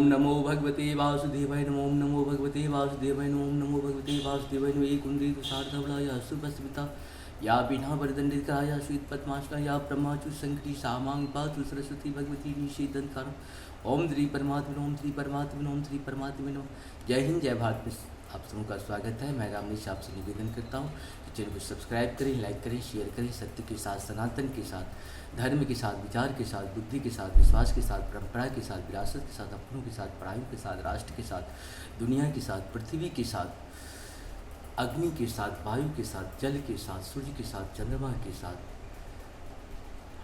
ओम नमो भगवते वासुदेवाय नमो ओम नमो भगवते वासुदेवाय नमो ओम नमो भगवते वासुदेवाय नमो एक कुंडी तुषारधवलाया सुभस्मिता या बिना वरदंडिकाया श्वेत पद्मासना या ब्रह्माचु संकटी सामांग पातु सरस्वती भगवती निषेधन ओम श्री परमात्मा ओम श्री परमात्मा ओम श्री परमात्मा नमः। जय हिंद जय भारत में आप सबों का स्वागत है। मैं रामनीश आपसे निवेदन करता हूँ कि चैनल को सब्सक्राइब करें, लाइक करें, शेयर करें। सत्य के साथ, सनातन के साथ, धर्म के साथ, विचार के साथ, बुद्धि के साथ, विश्वास के साथ, परंपरा के साथ, विरासत के साथ, अपनों के साथ, पढ़ाइयों के साथ, राष्ट्र के साथ, दुनिया के साथ, पृथ्वी के साथ, अग्नि के साथ, वायु के साथ, जल के साथ, सूर्य के साथ, चंद्रमा के साथ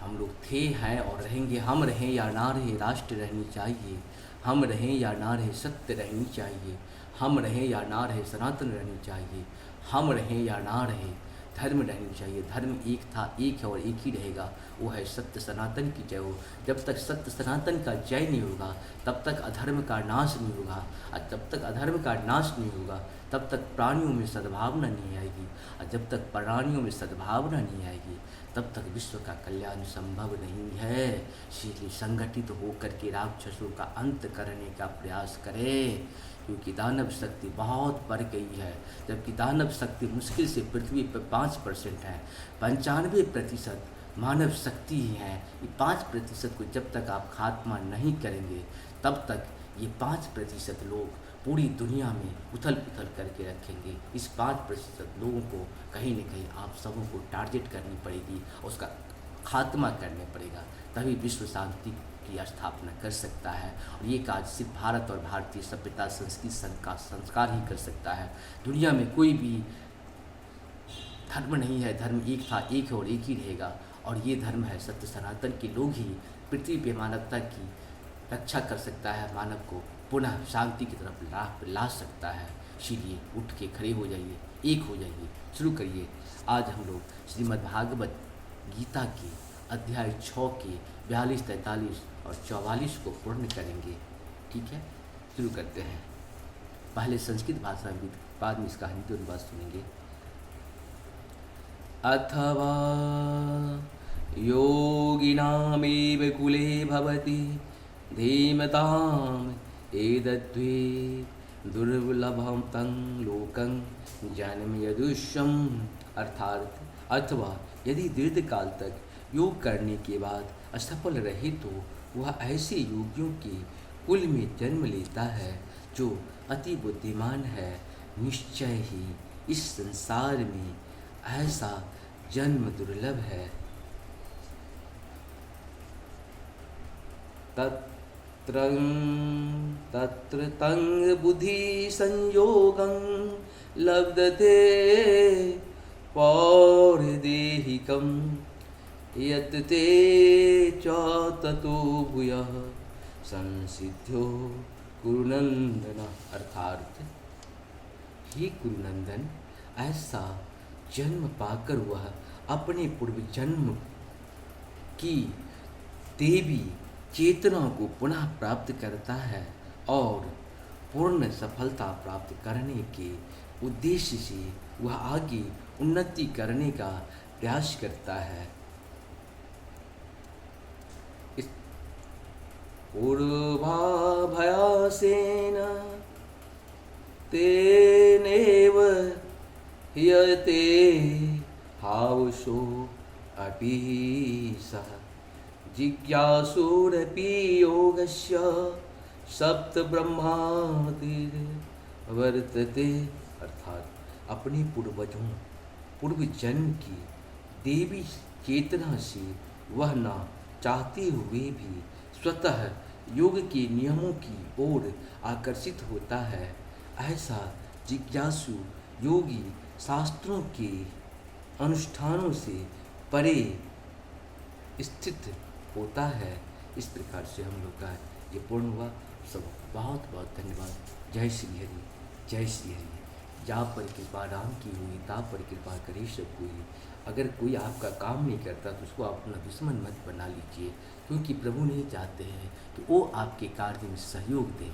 हम लोग थे, हैं और रहेंगे। हम रहें या ना रहें, राष्ट्र रहनी चाहिए। हम रहें या ना रहें, सत्य रहनी चाहिए। हम रहें या ना रहें, सनातन रहनी चाहिए। हम रहें या ना रहें, धर्म रहनी चाहिए। धर्म एक था, एक है और एक ही रहेगा, वो है सत्य सनातन की जय हो। जब तक सत्य सनातन का जय नहीं होगा तब तक अधर्म का नाश नहीं होगा, और जब तक अधर्म का नाश नहीं होगा तब तक प्राणियों में सद्भावना नहीं आएगी, और जब तक प्राणियों में सद्भावना नहीं आएगी तब तक विश्व का कल्याण संभव नहीं है। इसलिए संगठित होकर के राक्षसों का अंत करने का प्रयास करें, क्योंकि दानव शक्ति बहुत बढ़ गई है। जबकि दानव शक्ति मुश्किल से पृथ्वी पर 5% है, 95% मानव शक्ति ही है। ये 5% को जब तक आप खात्मा नहीं करेंगे तब तक ये 5% लोग पूरी दुनिया में उथल पुथल करके रखेंगे। इस 5% लोगों को कहीं न कहीं आप सबों को टारगेट करनी पड़ेगी, उसका खात्मा करना पड़ेगा, तभी विश्व शांति की स्थापना कर सकता है। और ये कार्य सिर्फ भारत और भारतीय सभ्यता संस्कृति संस्कार ही कर सकता है। दुनिया में कोई भी धर्म नहीं है, धर्म एक था, एक है और एक ही रहेगा, और ये धर्म है सत्य सनातन के लोग ही पृथ्वी पे मानवता की रक्षा कर सकता है, मानव को पुनः शांति की तरफ ला सकता है। इसीलिए उठ के खड़े हो जाइए, एक हो जाइए, शुरू करिए। आज हम लोग श्रीमद् भागवत गीता के अध्याय 6 के 42, 43 और 44 को पूर्ण करेंगे। ठीक है, शुरू करते हैं। पहले संस्कृत भाषा में, बाद में इसका हिंदी अनुवाद सुनेंगे। अथवा योगिनामेव कुले भवति धीमताम् एतद्वे दुर्लभं तं लोकं जन्म यदुष्यम। अर्थात अथवा यदि दीर्घकाल तक योग करने के बाद असफल रहे तो वह ऐसे योगियों के कुल में जन्म लेता है जो अति बुद्धिमान है। निश्चय ही इस संसार में ऐसा जन्म दुर्लभ है। तत्र तंग बुद्धि संयोगं लब्धते पौर्देहिकं यत् ते च ततो भूयः संसिद्ध्यो कुरुनंदन। अर्थात हे कुरुनंदन, ऐसा जन्म पाकर वह अपने पूर्व जन्म की देवी चेतना को पुनः प्राप्त करता है और पूर्ण सफलता प्राप्त करने के उद्देश्य से वह आगे उन्नति करने का प्रयास करता है। पूर्वाभयासेन तेनेव ह्यते हावसो अपि सः जिज्ञासुरपि योगस्य सप्त ब्रह्मादिर्वर्तते। अर्थात अपने पूर्वजों पूर्व जन्म की देवी चेतना से वह न चाहते हुए भी स्वतः योग के नियमों की ओर आकर्षित होता है। ऐसा जिज्ञासु योगी शास्त्रों के अनुष्ठानों से परे स्थित होता है। इस प्रकार से हम लोग का ये पूर्ण हुआ। सब बहुत बहुत धन्यवाद। जय श्री हरि, जय श्री हरि। जा पर कृपा राम की हुई, ता पर कृपा करे सब कोई। अगर कोई आपका काम नहीं करता तो उसको आप अपना दुश्मन मत बना लीजिए, क्योंकि प्रभु नहीं चाहते हैं कि वो आपके कार्य में सहयोग दे।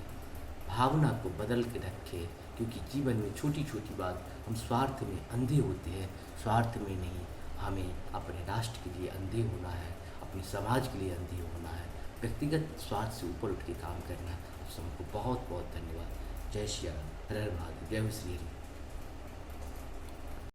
भावना को बदल के रखे, क्योंकि जीवन में छोटी छोटी बात हम स्वार्थ में अंधे होते हैं। स्वार्थ में नहीं, हमें अपने राष्ट्र के लिए अंधे होना है, अपने समाज के लिए अंधे होना है। व्यक्तिगत स्वार्थ से ऊपर उठ के काम करना सबको बहुत बहुत धन्यवाद। जय श्री राम, हर हर महादेव, जय हो श्री हरि।